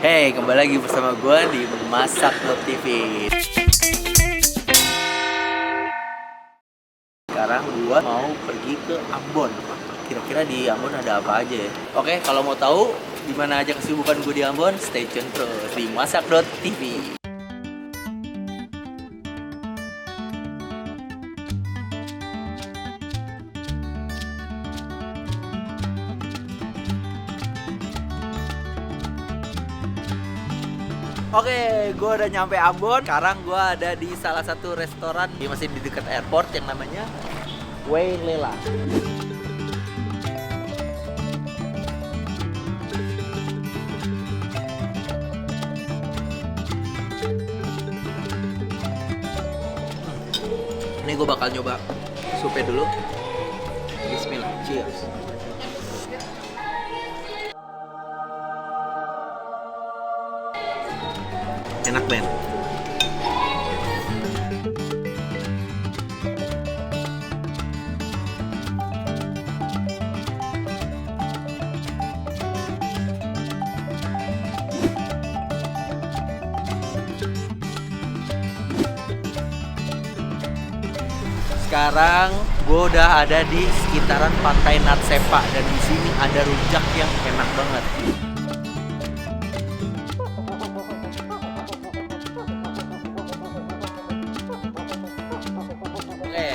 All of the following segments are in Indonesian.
Hey, kembali lagi bersama gue di Masak TV. Sekarang gue mau pergi ke Ambon. Kira-kira di Ambon ada apa aja ya? Oke, kalau mau tahu di mana aja kesibukan gue di Ambon, stay tune terus di Masak TV. Oke, gue udah nyampe Ambon. Sekarang gue ada di salah satu restoran masih di dekat airport yang namanya Way Lela. Ini gue bakal nyoba supnya dulu. Bismillah, cheers. Enak banget. Sekarang gue udah ada di sekitaran Pantai Natsepa dan di sini ada rujak yang enak banget.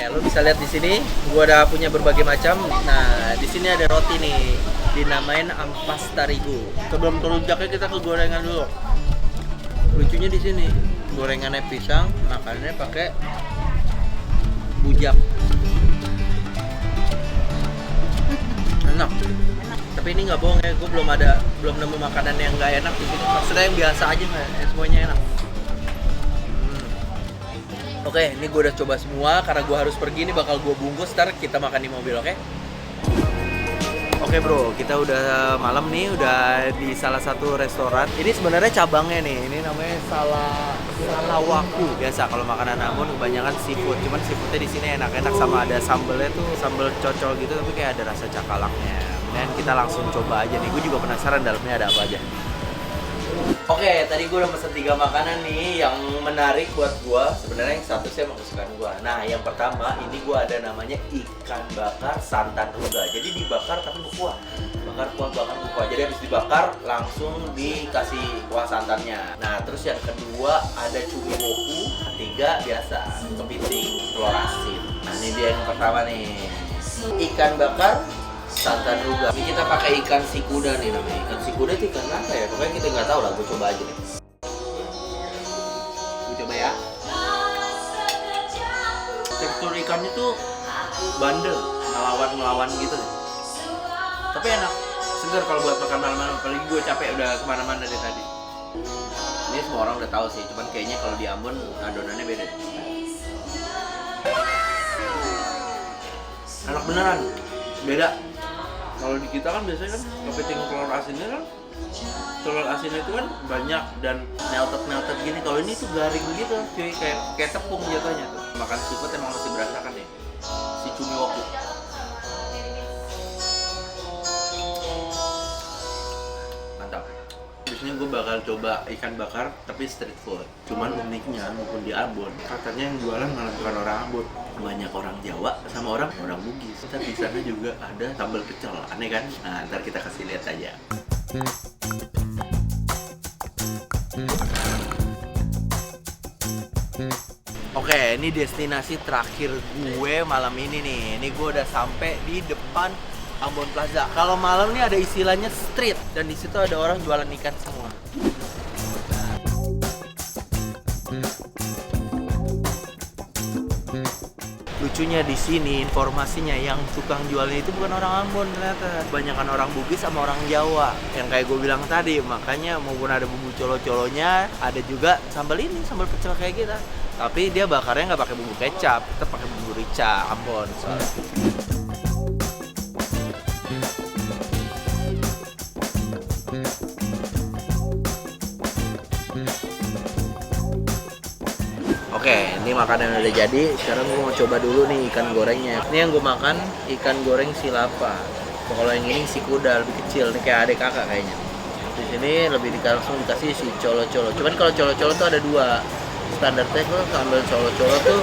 Lo bisa lihat di sini, gua udah punya berbagai macam. Nah, di sini ada roti nih, dinamain ampas tarigu. Sebelum ke rujaknya kita ke gorengan dulu. Lucunya di sini, gorengannya pisang, makanannya pakai bujak. Enak. Tapi ini nggak bohong ya, gue belum nemu makanan yang nggak enak di sini. Maksudnya yang biasa aja nggak, semuanya enak. Oke, ini gue udah coba semua karena gue harus pergi nih, bakal gue bungkus, ntar kita makan di mobil, oke? Oke bro, kita udah malam nih, udah di salah satu restoran. Ini sebenarnya cabangnya nih, ini namanya Salawaku. Biasa kalau makanan Ambon kebanyakan seafood, cuman seafoodnya di sini enak-enak sama ada sambelnya tuh, sambel cocol gitu, tapi kayak ada rasa cakalaknya. Dan kita langsung coba aja nih, gue juga penasaran dalamnya ada apa aja. Oke, tadi gue udah pesen 3 makanan nih yang menarik buat gue. Sebenarnya yang satu sih emang kesukaan gue. Nah, yang pertama ini gue ada namanya ikan bakar santan ruga. Jadi dibakar tapi berkuah. Bakar kuah, Jadi habis dibakar langsung dikasih kuah santannya. Nah, terus yang kedua ada cumi woku. Ketiga biasa kepiting telur asin. Nah, ini dia yang pertama nih. Ikan bakar santan ruga. Ini kita pakai ikan sikuda nih namanya. Ikan sikuda itu ikan apa ya? Pokoknya kita nggak tahu lah. Gue coba aja nih. Gue coba ya. Tekstur ikannya tuh bandel, melawan gitu. Tapi enak, segar kalau buat makan malam-malam. Apalagi gue capek udah kemana-mana dari tadi. Ini semua orang udah tahu sih. Cuman kayaknya kalau di Ambon adonannya beda. Enak beneran, beda. Kalau di kita kan biasanya kan kepiting telur asinnya kan, telur asinnya itu kan banyak dan melted gini. Kalau ini tuh garing gitu, cuy, kayak tepung jatuhnya tuh. Makan seafood emang masih berasakan nih si cumi woku. Mantap. Biasanya gue bakal coba ikan bakar tapi street food. Cuman uniknya maupun di Ambon, katanya yang jualan malah bukan orang Ambon, banyak orang Jawa sama orang Bugis. Tapi di sana juga ada sambal pecel, aneh kan? Nah, ntar kita kasih lihat aja. Oke, ini destinasi terakhir gue malam ini nih. Ini gue udah sampai di depan Ambon Plaza. Kalau malam nih ada istilahnya street dan di situ ada orang jualan ikan semua. Lucunya di sini informasinya yang tukang jualnya itu bukan orang Ambon ternyata. Kebanyakan orang Bugis sama orang Jawa. Yang kayak gue bilang tadi, makanya maupun ada bumbu colo-colonya, ada juga sambal ini, sambal pecel kayak gitu. Tapi dia bakarnya nggak pakai bumbu kecap, tetap pakai bumbu rica Ambon. Oke, ini makanan udah jadi. Sekarang gue mau coba dulu nih ikan gorengnya. Ini yang gue makan ikan goreng silapa. Kalau yang ini si kuda lebih kecil, nih kayak adik kakak kayaknya. Di sini lebih langsung dikasih si colo-colo. Cuman kalau colo-colo tuh ada dua. Standarnya gue ambil colo-colo tuh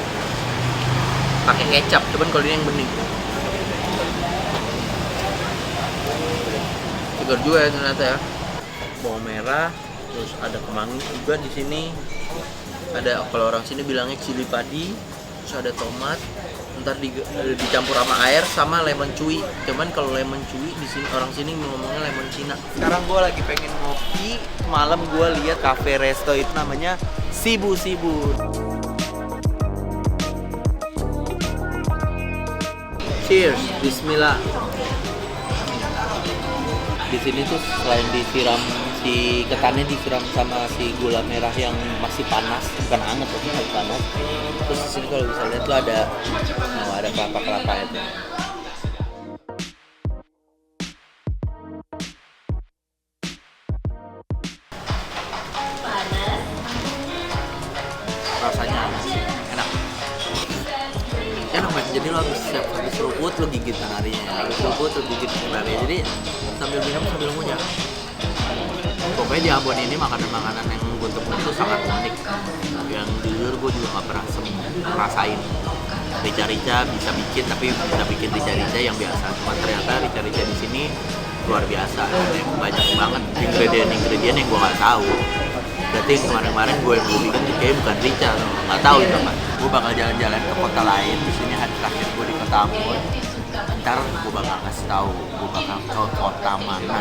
pakai kecap, cuman kalau ini yang bening. Segar juga ya ternyata ya. Bawang merah, terus ada kemangi juga di sini. Ada kalau orang sini bilangnya cili padi, terus ada tomat. Ntar dicampur sama air sama lemon cuy. Cuman kalau lemon cuy di sini orang sini ngomongnya lemon Cina. Sekarang gue lagi pengen ngopi. Malam gue lihat cafe resto itu namanya Sibu Sibu. Cheers, Bismillah. Di sini tuh selain disiram si ketannya disiram sama si gula merah yang masih panas, bukan anget tapi masih panas. Terus di sini kalau bisa lihat tuh ada kelapa itu. Rasanya enak. Enak banget. Jadi lo habis seruput lo gigit narinya, habis seruput lo gigit narinya. Jadi sambil minum sambil ngunyah. Pokoknya di Ambon ini makanan-makanan yang gue temuin itu sangat unik. Yang jujur gue juga gak pernah ngerasain. Rica-rica bisa bikin, tapi bisa bikin rica-rica yang biasa. Cuma ternyata rica-rica di sini luar biasa. Ada yang banyak banget ingredient yang gue gak tahu. Berarti kemarin-kemarin gue yang bikin kayaknya bukan rica, gak tahu itu apa. Gue bakal jalan-jalan ke kota lain. Di sini hari terakhir gue di kota Ambon. Ntar gue bakal kasih tahu gue bakal ke kota mana.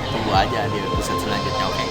Tunggu aja di episode selanjutnya, oke?